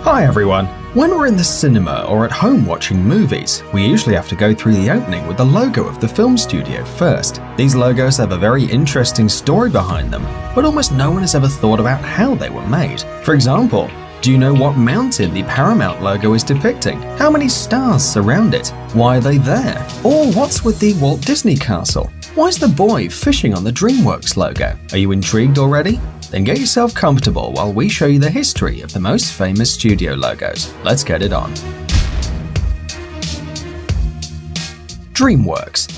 Hi everyone! When we're in the cinema or at home watching movies, we usually have to go through the opening with the logo of the film studio first. These logos have a very interesting story behind them, but almost no one has ever thought about how they were made. For example, do you know what mountain the Paramount logo is depicting? How many stars surround it? Why are they there? Or what's with the Walt Disney Castle? Why is the boy fishing on the DreamWorks logo? Are you intrigued already? Then get yourself comfortable while we show you the history of the most famous studio logos. Let's get it on. DreamWorks.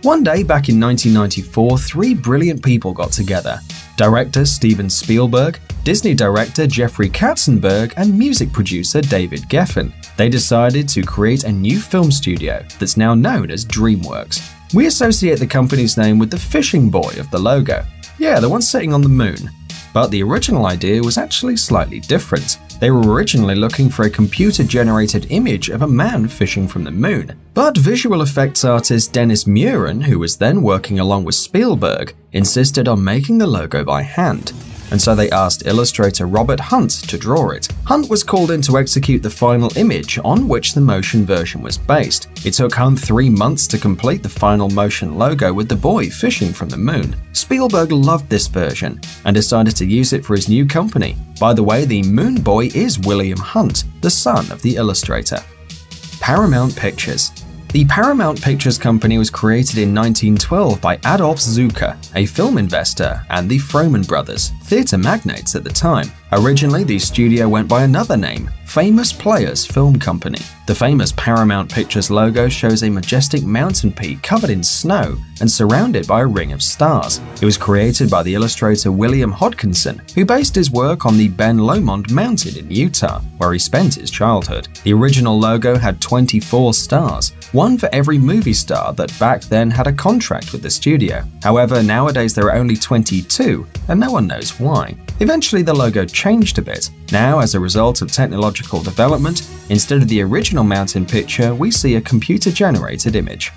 One day back in 1994, three brilliant people got together. Director Steven Spielberg, Disney director Jeffrey Katzenberg, and music producer David Geffen. They decided to create a new film studio that's now known as DreamWorks. We associate the company's name with the fishing boy of the logo. Yeah, the one sitting on the moon. But the original idea was actually slightly different. They were originally looking for a computer-generated image of a man fishing from the moon. But visual effects artist Dennis Muren, who was then working along with Spielberg, insisted on making the logo by hand. And so they asked illustrator Robert Hunt to draw it. Hunt was called in to execute the final image on which the motion version was based. It took Hunt 3 months to complete the final motion logo with the boy fishing from the moon. Spielberg loved this version and decided to use it for his new company. By the way, the moon boy is William Hunt, the son of the illustrator. Paramount Pictures. The Paramount Pictures Company was created in 1912 by Adolf Zukor, a film investor, and the Frohman brothers, theater magnates at the time. Originally, the studio went by another name, Famous Players Film Company. The famous Paramount Pictures logo shows a majestic mountain peak covered in snow and surrounded by a ring of stars. It was created by the illustrator William Hodgkinson, who based his work on the Ben Lomond Mountain in Utah, where he spent his childhood. The original logo had 24 stars, one for every movie star that back then had a contract with the studio. However, nowadays there are only 22, and no one knows why. Eventually the logo changed a bit. Now, as a result of technological development, instead of the original mountain picture, we see a computer-generated image.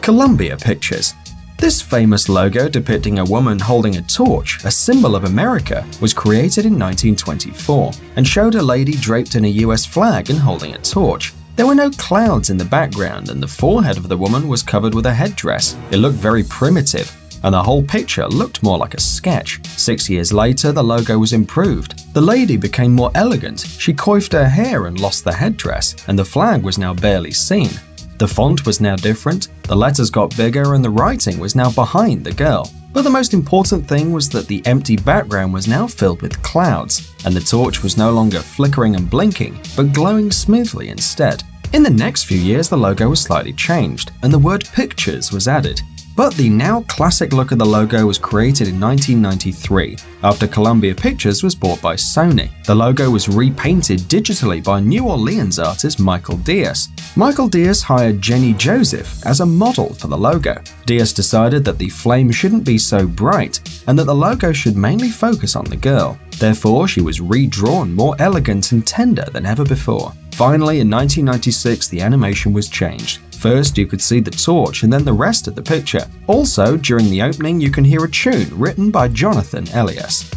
Columbia Pictures. This famous logo depicting a woman holding a torch, a symbol of America, was created in 1924 and showed a lady draped in a US flag and holding a torch. There were no clouds in the background and the forehead of the woman was covered with a headdress. It looked very primitive, and the whole picture looked more like a sketch. 6 years later, the logo was improved. The lady became more elegant, she coiffed her hair and lost the headdress, and the flag was now barely seen. The font was now different, the letters got bigger, and the writing was now behind the girl. But the most important thing was that the empty background was now filled with clouds, and the torch was no longer flickering and blinking, but glowing smoothly instead. In the next few years, the logo was slightly changed, and the word pictures was added. But the now classic look of the logo was created in 1993, after Columbia Pictures was bought by Sony. The logo was repainted digitally by New Orleans artist Michael Diaz. Michael Diaz hired Jenny Joseph as a model for the logo. Diaz decided that the flame shouldn't be so bright, and that the logo should mainly focus on the girl. Therefore, she was redrawn more elegant and tender than ever before. Finally, in 1996, the animation was changed. First, you could see the torch and then the rest of the picture. Also, during the opening, you can hear a tune written by Jonathan Elias.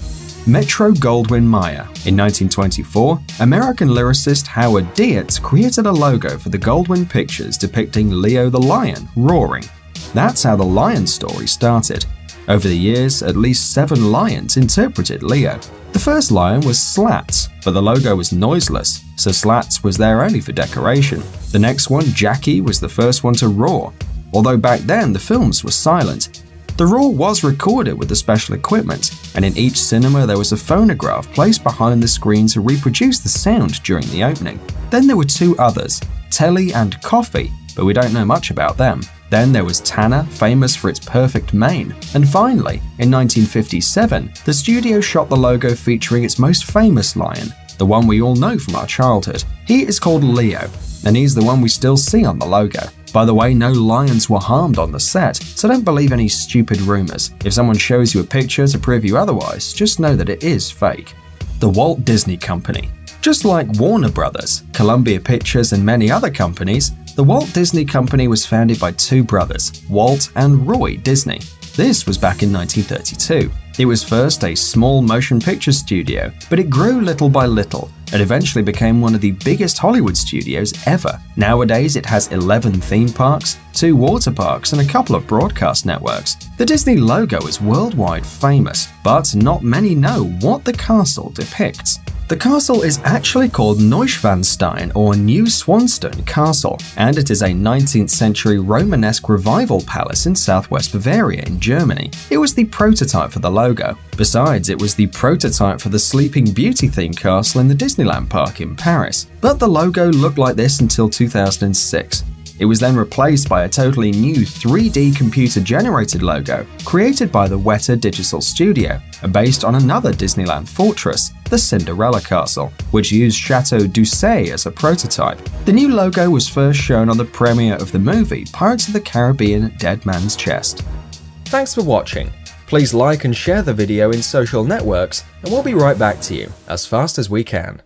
Metro-Goldwyn-Mayer. In 1924, American lyricist Howard Dietz created a logo for the Goldwyn Pictures depicting Leo the lion roaring. That's how the lion story started. Over the years, at least 7 lions interpreted Leo. The first lion was Slats, but the logo was noiseless, so Slats was there only for decoration. The next one, Jackie, was the first one to roar, although back then the films were silent. The roar was recorded with the special equipment, and in each cinema there was a phonograph placed behind the screen to reproduce the sound during the opening. Then there were 2 others, Telly and Coffee, but we don't know much about them. Then there was Tanner, famous for its perfect mane. And finally, in 1957, the studio shot the logo featuring its most famous lion, the one we all know from our childhood. He is called Leo, and he's the one we still see on the logo. By the way, no lions were harmed on the set, so don't believe any stupid rumors. If someone shows you a picture to prove you otherwise, just know that it is fake. The Walt Disney Company. Just like Warner Brothers, Columbia Pictures, and many other companies, the Walt Disney Company was founded by 2 brothers, Walt and Roy Disney. This was back in 1932. It was first a small motion picture studio, but it grew little by little and eventually became one of the biggest Hollywood studios ever. Nowadays, it has 11 theme parks, 2 water parks, and a couple of broadcast networks. The Disney logo is worldwide famous, but not many know what the castle depicts. The castle is actually called Neuschwanstein or New Swanstone Castle, and it is a 19th century Romanesque revival palace in southwest Bavaria in Germany. It was the prototype for the logo. Besides, it was the prototype for the Sleeping Beauty themed castle in the Disneyland park in Paris. But the logo looked like this until 2006. It was then replaced by a totally new 3D computer-generated logo created by the Weta Digital Studio and based on another Disneyland fortress, the Cinderella Castle, which used Chateau d'Orsay as a prototype. The new logo was first shown on the premiere of the movie Pirates of the Caribbean: Dead Man's Chest. Thanks for watching. Please like and share the video in social networks, and we'll be right back to you as fast as we can.